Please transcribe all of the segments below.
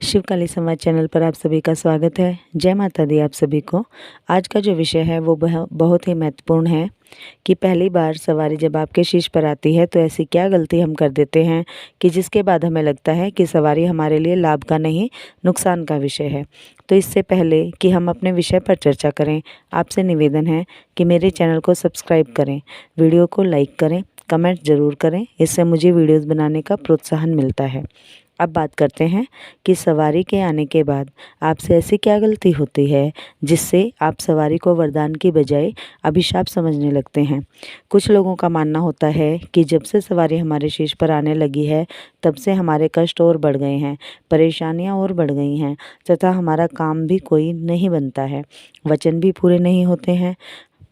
शिवकाली समाज चैनल पर आप सभी का स्वागत है। जय माता दी आप सभी को। आज का जो विषय है वो बहुत ही महत्वपूर्ण है कि पहली बार सवारी जब आपके शीश पर आती है तो ऐसी क्या गलती हम कर देते हैं कि जिसके बाद हमें लगता है कि सवारी हमारे लिए लाभ का नहीं नुकसान का विषय है। तो इससे पहले कि हम अपने विषय पर चर्चा करें, आपसे निवेदन है कि मेरे चैनल को सब्सक्राइब करें, वीडियो को लाइक करें, कमेंट ज़रूर करें। इससे मुझे वीडियोस बनाने का प्रोत्साहन मिलता है। अब बात करते हैं कि सवारी के आने के बाद आपसे ऐसी क्या गलती होती है जिससे आप सवारी को वरदान की बजाय अभिशाप समझने लगते हैं। कुछ लोगों का मानना होता है कि जब से सवारी हमारे शीश पर आने लगी है तब से हमारे कष्ट और बढ़ गए हैं, परेशानियां और बढ़ गई हैं तथा हमारा काम भी कोई नहीं बनता है, वचन भी पूरे नहीं होते हैं।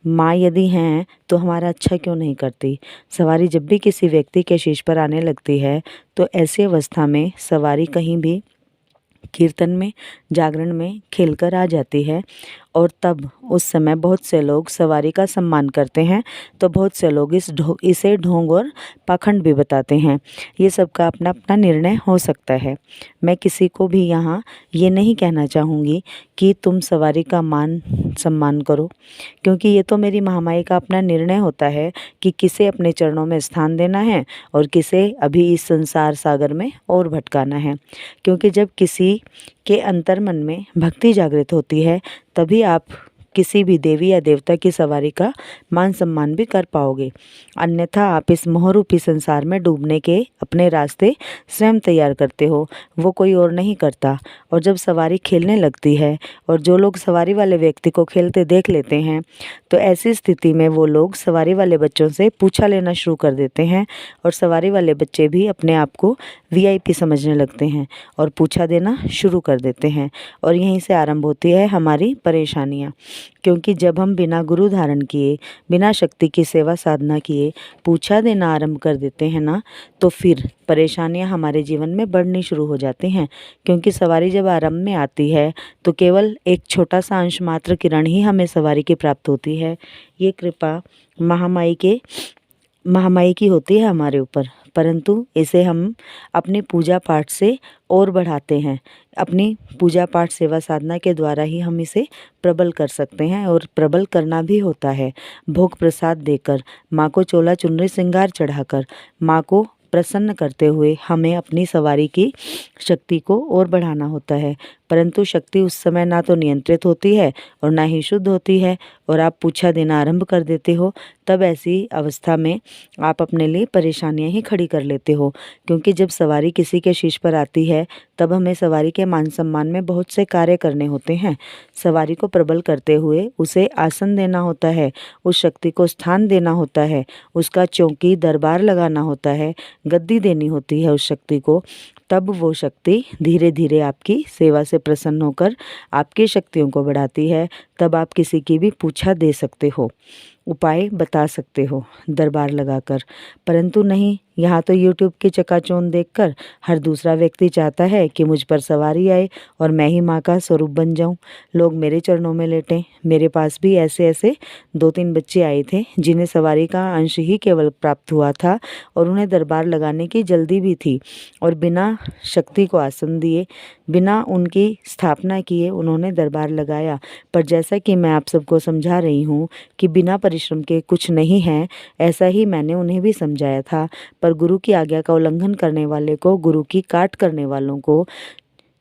माँ यदि हैं तो हमारा अच्छा क्यों नहीं करती। सवारी जब भी किसी व्यक्ति के शीश पर आने लगती है तो ऐसी अवस्था में सवारी कहीं भी कीर्तन में, जागरण में खेलकर आ जाती है और तब उस समय बहुत से लोग सवारी का सम्मान करते हैं तो बहुत से लोग इसे ढोंग और पाखंड भी बताते हैं। ये सबका अपना अपना निर्णय हो सकता है। मैं किसी को भी यहाँ ये नहीं कहना चाहूँगी कि तुम सवारी का मान सम्मान करो, क्योंकि ये तो मेरी महामाई का अपना निर्णय होता है कि किसे अपने चरणों में स्थान देना है और किसे अभी इस संसार सागर में और भटकाना है। क्योंकि जब किसी के अंतर मन में भक्ति जागृत होती है तभी आप किसी भी देवी या देवता की सवारी का मान सम्मान भी कर पाओगे। अन्यथा आप इस मोहरूपी संसार में डूबने के अपने रास्ते स्वयं तैयार करते हो, वो कोई और नहीं करता। और जब सवारी खेलने लगती है और जो लोग सवारी वाले व्यक्ति को खेलते देख लेते हैं तो ऐसी स्थिति में वो लोग सवारी वाले बच्चों से पूछा लेना शुरू कर देते हैं और सवारी वाले बच्चे भी अपने आप को वीआईपी समझने लगते हैं और पूछा देना शुरू कर देते हैं। और यहीं से आरंभ होती है हमारी परेशानियाँ। क्योंकि जब हम बिना गुरु धारण किए, बिना शक्ति की सेवा साधना किए पूछा देना आरंभ कर देते हैं ना, तो फिर परेशानियां हमारे जीवन में बढ़नी शुरू हो जाती हैं। क्योंकि सवारी जब आरंभ में आती है तो केवल एक छोटा सा अंश मात्र किरण ही हमें सवारी की प्राप्त होती है। ये कृपा महामाई की होती है हमारे ऊपर, परंतु इसे हम अपने पूजा पाठ से और बढ़ाते हैं। अपनी पूजा पाठ सेवा साधना के द्वारा ही हम इसे प्रबल कर सकते हैं और प्रबल करना भी होता है। भोग प्रसाद देकर, माँ को चोला चुनरी श्रृंगार चढ़ाकर, माँ को प्रसन्न करते हुए हमें अपनी सवारी की शक्ति को और बढ़ाना होता है। परंतु शक्ति उस समय ना तो नियंत्रित होती है और ना ही शुद्ध होती है और आप पूछा देना आरंभ कर देते हो। तब ऐसी अवस्था में आप अपने लिए परेशानियां ही खड़ी कर लेते हो। क्योंकि जब सवारी किसी के शीश पर आती है तब हमें सवारी के मान सम्मान में बहुत से कार्य करने होते हैं। सवारी को प्रबल करते हुए उसे आसन देना होता है, उस शक्ति को स्थान देना होता है, उसका चौकी दरबार लगाना होता है, गद्दी देनी होती है उस शक्ति को। तब वो शक्ति धीरे धीरे आपकी सेवा से प्रसन्न होकर आपकी शक्तियों को बढ़ाती है। तब आप किसी की भी पूछा दे सकते हो, उपाय बता सकते हो दरबार लगाकर। परंतु नहीं, यहाँ तो YouTube की चकाचौंध देखकर हर दूसरा व्यक्ति चाहता है कि मुझ पर सवारी आए और मैं ही माँ का स्वरूप बन जाऊँ, लोग मेरे चरणों में लेटें। मेरे पास भी ऐसे ऐसे 2-3 बच्चे आए थे जिन्हें सवारी का अंश ही केवल प्राप्त हुआ था और उन्हें दरबार लगाने की जल्दी भी थी और बिना शक्ति को आसन दिए, बिना उनकी स्थापना किए उन्होंने दरबार लगाया। पर जैसा कि मैं आप सबको समझा रही हूँ कि बिना परिश्रम के कुछ नहीं है, ऐसा ही मैंने उन्हें भी समझाया था। पर गुरु की आज्ञा का उल्लंघन करने वाले को, गुरु की काट करने वालों को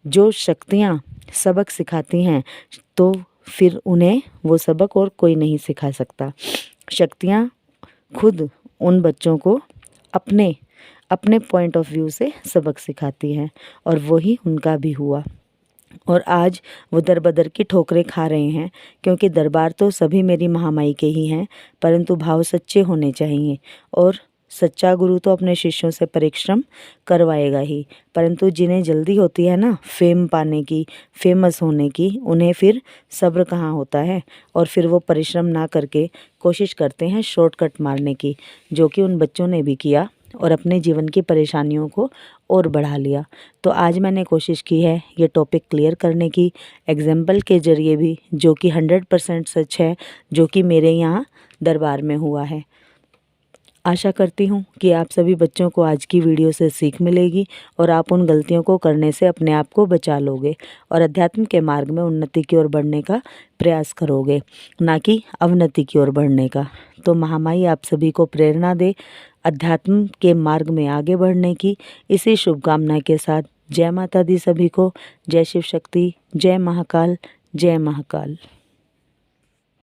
जो शक्तियाँ सबक सिखाती हैं तो फिर उन्हें वो सबक और कोई नहीं सिखा सकता। शक्तियाँ खुद उन बच्चों को अपने अपने पॉइंट ऑफ व्यू से सबक सिखाती हैं और वही उनका भी हुआ। और आज वो दर बदर की ठोकरें खा रहे हैं। क्योंकि दरबार तो सभी मेरी महामाई के ही हैं, परंतु भाव सच्चे होने चाहिए और सच्चा गुरु तो अपने शिष्यों से परिश्रम करवाएगा ही। परंतु जिन्हें जल्दी होती है ना फेम पाने की, फेमस होने की, उन्हें फिर सब्र कहाँ होता है और फिर वो परिश्रम ना करके कोशिश करते हैं शॉर्टकट मारने की, जो कि उन बच्चों ने भी किया और अपने जीवन की परेशानियों को और बढ़ा लिया। तो आज मैंने कोशिश की है ये टॉपिक क्लियर करने की, एग्जाम्पल के जरिए भी, जो कि 100% सच है, जो कि मेरे यहाँ दरबार में हुआ है। आशा करती हूँ कि आप सभी बच्चों को आज की वीडियो से सीख मिलेगी और आप उन गलतियों को करने से अपने आप को बचा लोगे और अध्यात्म के मार्ग में उन्नति की ओर बढ़ने का प्रयास करोगे, ना कि अवनति की ओर बढ़ने का। तो महामाई आप सभी को प्रेरणा दे अध्यात्म के मार्ग में आगे बढ़ने की। इसी शुभकामना के साथ जय माता दी सभी को। जय शिव शक्ति, जय महाकाल, जय महाकाल।